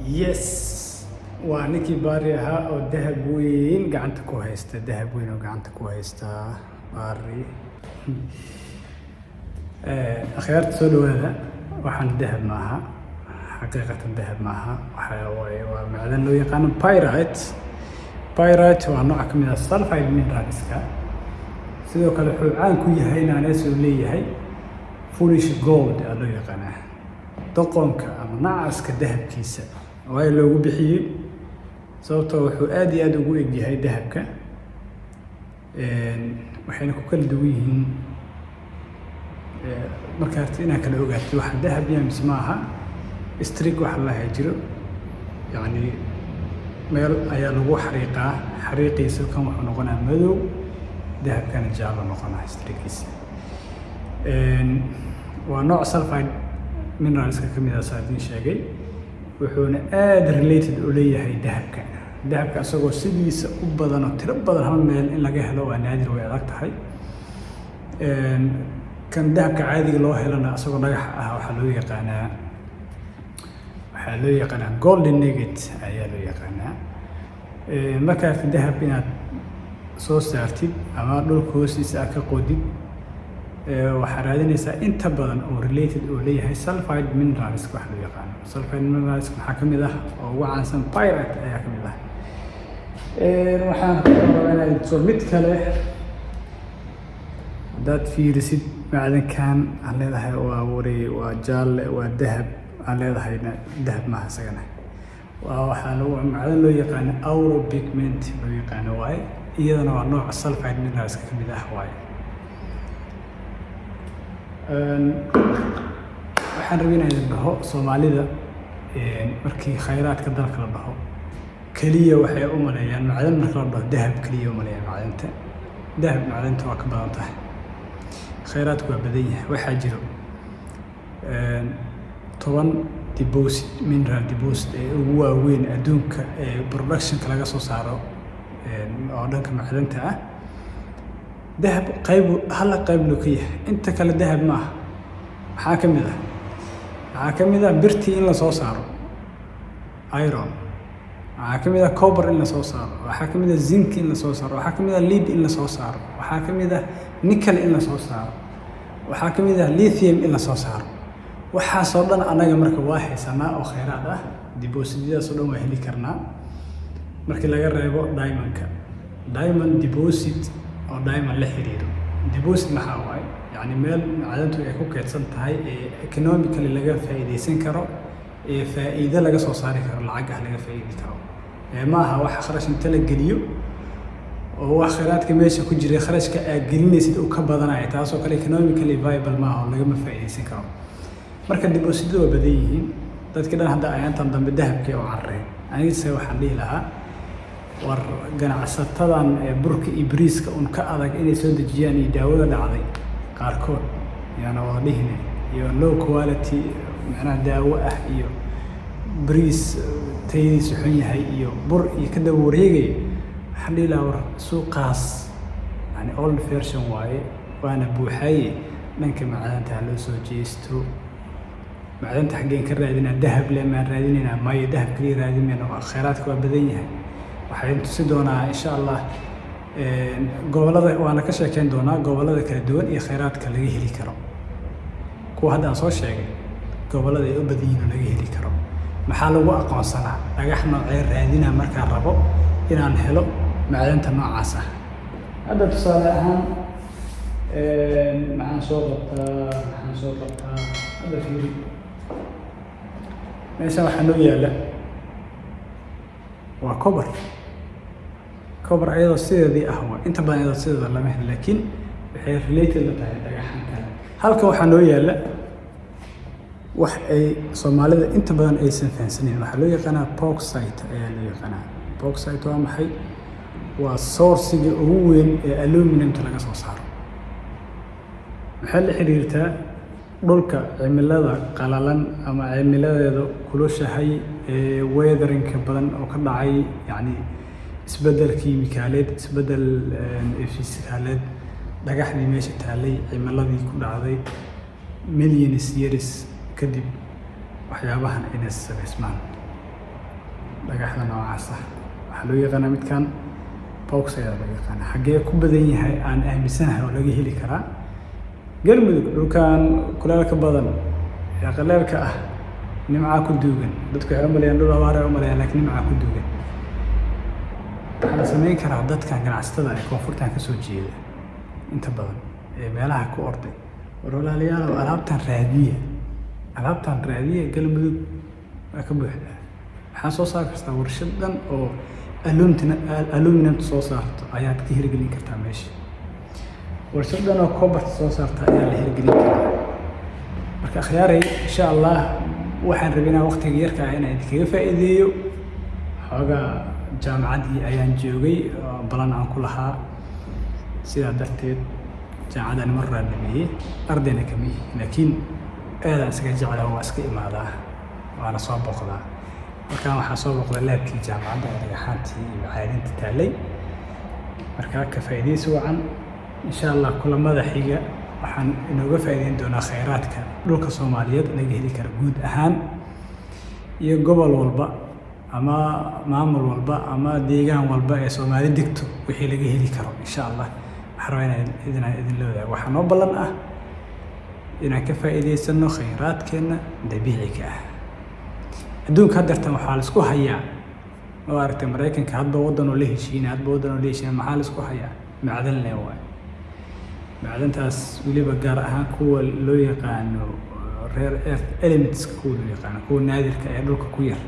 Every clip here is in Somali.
Yes, waa ninkii baari ahaa oo dahab weyn gacanta ku haysta. Dahab weyn oo gacanta ku haysta baari. Akhyaarta soo dhawaada. Waxaan dahab maaha. Xaqiiqatan dahab maaha. Waxa waaye waa macdan loo yaqaan pyrite. Pyrite waa nooc ka mid ah sulfide mineralska. Sidoo kale wuxuu caan ku yahay inaanees uu leeyahay foolish gold ee loo yaqaan. Doqonka ama nacaska dahabkiisa waa loogu bixiyay sababtoo wuxuu aad iyo aad ugu eg yahay dahabka. Waxayna ku kala duwan yihiin markaad inaa kala ogaato wax dahab yahay mise maaha. Streak waxa la jiro yani meel ayaa lagu xariiqaa, xariiqiisa kan wuxuu noqonaa madow, dahabkana jaallo noqonaa streakiisa. waa nooc sulfide mineralska ka mid ah saadin sheegay, wuxuuna aad related u leeyahay dahabka. Dahabka asagoo sidiisa u badan oo tiro badan hal meel in laga helo waa naadir, way adag tahay. Kan dahabka caadiga loo helana asagoo dhagax ah waxaa loo yaqaanaa golden nugget ayaa loo yaqaanaa. Markaad dahab inaad soo saartid ama dhulka hoostiisa aad ka qodid waxaa raadinaysaa inta badan oo related oo leeyahay sulfide minerals wax loo yaqaano. Sulfide minerals waxaa ka mid ah oo ugu caansan pyrite ayaa ka mid ah. Waxaan rabaa inaad soo mid kale hadaad fiirisid macdankan aan leedahay waa wareey, waa jaalle, waa dahab aan leedahayna dahab maaha isagana. Waxaa macdan loo yaqaano auro pigment loo yaqaano waaye, iyadana waa nooc sulfide minerals ka mid ah waaye. waxaan rabaa inaan dhaho Soomaalida markii khayraadka dalka la dhaho kaliya waxay u maleeyaan macdan marka la dhaho dahab kaliya u maleeyaan macdanta. Macdanta waa ka badan tahay, khayraadku waa badan yahay. Waxaa jiro 10 deposit mineral deposit ee ugu waaweyn adduunka ee productionka laga soo saaro oo dhanka macdanta ah. dahab hal qayb loo ka yahay, inta kale dahab ma aha. waxaa ka mid ah birtii in la soo saaro iron, waxaa ka mid ah copper in la soo saaro, waxaa ka mid ah zinc in la soo saaro, waxaa ka mid ah lead in la soo saaro, waxaa ka mid ah nickel in la soo saaro, waxaa ka mid ah lithium in la soo saaro. waxaasoo dhan anaga marka waa haysanaa oo khayraad ah. depositadaasoo dhan waa heli karnaa markii laga reebo diamond deposit oo diamond la xiriiro. Deposit maxaa waaye? Yani meel macdantu ay ku keedsan tahay ee economically laga faa'iideysan karo, ee faa'iido laga soo saari karo, lacag ah laga faa'iidi karo. Ma aha wax kharash inta la geliyo oo wax khayraadka meesha ku jira kharashka aad gelinaysid uu ka badanayo, taasoo kale economically viable ma aha oo lagama faa'iideysan karo. Marka depositadu waa badan yihiin. dadka dhan hadda ayaantan dambe dahabkii oo carreen, anigase waxaan dhihi lahaa war ganacsatadan burka iyo bariiska ka adag inay soo dejiyaan iyo daawada dhacday qaarkood yaana wada dhihine, iyo low quality macnaha daawo ah iyo bariis tayadiisu xun yahay iyo bur iyo ka daba wareegaya. waxaan dhihi lahaa war suuqaas yani old version waaye, waana buuxaye. dhanka macdanta loo soo jeesto. macdanta xaggeen ka raadinaa? dahab le maan raadinaynaa? maayo dahab kaliya raadimayno, khayraadka waa badan yahay. waxaan tusi doonaa insha Allah gobolada, waana ka sheekeyn doonaa gobolada kala duwan iyo khayraadka laga heli karo. kuwa hadda aan soo sheegay gobolada ay u badan yihiin oo laga heli karo. maxaa lagu aqoonsanaa? dhagax noocee raadinaa markaan rabo inaan helo macdanta noocaas ah. hadda tusaale ahaan maxaan soo qabtaa hadda fiiri meeshaan waxaa noo yaala waa copper ayadoo sideedii ah waa inta badan iyadoo sideeda lama helo, laakiin waxay related la tahay dhagaxan kale. halkan waxaa noo yaala wax ay Soomaalida inta badan aysan fahansaneyn, waxaa loo yaqaanaa bauxite ayaa loo yaqaanaa. bauxite waa maxay? waa sourciga ugu weyn ee aluminumta laga soo saaro. waxay la xiriirtaa dhulka cimilada qalalan ama cimiladeeda kulushahay ee weatherinka badan oo ka dhacay, yani isbedel kiimikaaleed, isbedel fisikaleed. dhagaxdii meesha taalay, cimiladii ku dhacday millions years kadib waxyaabahan inay samaysmaan. dhagaxda noocaas ah waxaa loo yaqaanaa midkan box ayaa loo yaqaanaa xaggee ku badan yahay aan aaminsanahay oo laga heli karaa galmudug dhulkan kuleelka badan ee qaleelka ah nimcaa ku duugan dadku waxay u maleeyaan dhul abaar ay u maleeyaan laakiin nimcaa ku duugan waxaa la samayn karaa dadkan ganacsatada ee koonfurtan ka soo jeeda inta badan ee meelaha ku orday war walaalayaal alaabtan raadiya galmudug waa ka buuxdaa waxaa soo saar kartaa warshad dhan oo aluminum soo saarto ayaad ka hirgelin kartaa meesha warshad dhan oo cobalt soo saarta ayaa la hirgelin karaa marka akhyaaray insha allah waxaan rabay inaan waqtiga yarka ah inaan idinkaga faa'iideeyo xoogaa jaamacaddii ayaan joogay balan aan ku lahaa sidaa darteed jaamacadaan mar raadnameeyey ardayna kama ihi laakiin aadaan isaga jeclaa waa iska imaadaa waana soo booqdaa markaan waxaa soo booqday laabkii jaamacadda ee dhagaxaantii iyo caadinta taallay markaa ka faa'iidaysi wacan insha allah kulamada xiga waxaan inooga faa'iideyn doonaa khayraadka dhulka Soomaaliyeed laga heli karo guud ahaan iyo gobol walba ama maamul walba ama deegaan walba ee Soomaali degto wixii laga heli karo insha allah waxaan rabaa idin la wadaago waxaa noo ballan ah inaan ka faa'iidaysano khayraadkeena dabiiciga ah adduunka haddeertan waxaa la isku hayaa oo aragtay Mareykanka hadba waddan oo la heshiinay maxaa la isku hayaa macdan leh waay macdantaas weliba gaar ahaan kuwa loo yaqaano rare earth elements kuwa loo yaqaano kuwa naadirka ee dhulka ku yar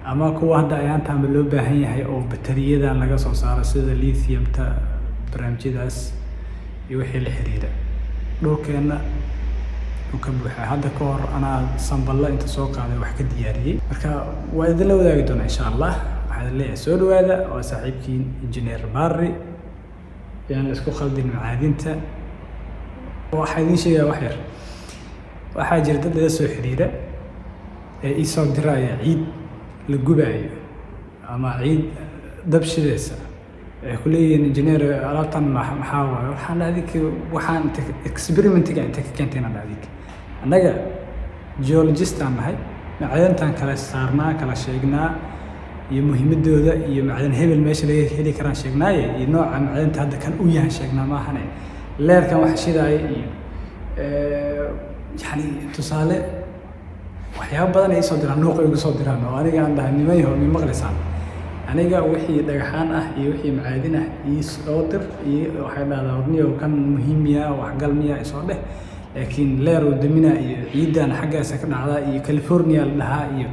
ama kuwa hadda ayaantaanba loo baahan yahay oo bateriyadan laga soo saaro sida lithiumta barnaamijyadaas iyo wixii la xiriira dhulkeena uu ka buuxa hadda ka hor anaa samballa inta soo qaaday wax ka diyaariyey marka waa idin la wadaagi doonaa insha allah waxaad leeyahay soo dhawaada waa saaxiibkiin injineer Barri يعني اسكو خالدين معادنتا waxaa sheegaa wax yar waxaa jira dad la soo xiriira ee isoo diraya ciid la gubayo ama ciid dab shidaysa ee ku leeyahay engineer alaabtan maxaa waayo waxaan experimentiga inta ka keentayna dhaadig annaga geologist aan nahay macdantan kala saarnaa kala sheegnaa iyo muhiimadooda iyo macdan hebel meesha laga heli karaan sheegnaaye iyo nooca macdanta hadda kan u yahay sheegnaa maahane leerkan wax shidaaya iyo yani tusaale waxyaabo badan ay soo diraan nooc ay ugu soo diraan oo aniga aan dhahay nimayahow mi maqlaysaan aniga wixii dhagaxaan ah iyo wixii macdin ah ii soo dir iyo waxay dhahdaa warniyow kan muhiimiya wax galmiya isoo dheh laakiin leer oo damina iyo ciidan xaggaasa ka dhacdaa iyo California la dhahaa iyo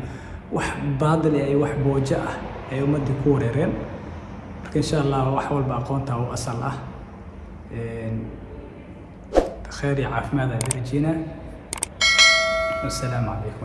wax baadil ay wax booja ah ay ummadii ku wareereen marka insha Allah wax walba aqoonta oo asal ah khayr iyo caafimaad aan rajayna. Assalaamu calaykum.